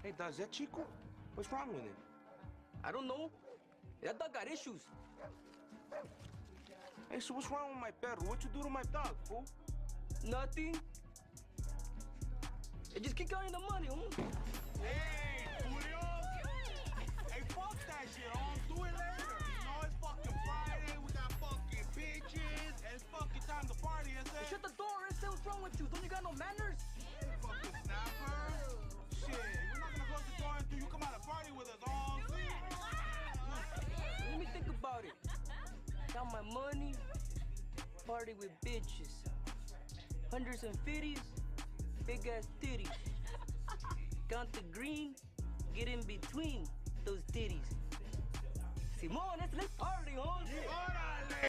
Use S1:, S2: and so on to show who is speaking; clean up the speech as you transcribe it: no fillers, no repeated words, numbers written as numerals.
S1: Hey, does that Chico? What's wrong with him?
S2: I don't know. That dog got issues.
S1: Hey, so what's wrong with my perro? What you do to my dog, fool?
S2: Nothing. Hey, just keep counting the money, huh?
S3: Hey, Julio! Hey, fuck that shit, homie. Do it later. You know, it's fucking Friday, we got fucking bitches, and it's fucking time to party, I said.
S2: Shut the door, what's wrong with you? Don't you got no manners?
S3: Fucking snapper. Shit, we're not gonna close the door until you come out and party with us, all.
S2: Let me think about it. Count my money, party with bitches. Hundreds and fifties, big ass titties. Count the green, get in between those titties. Simón, let's party, huh?
S3: Órale!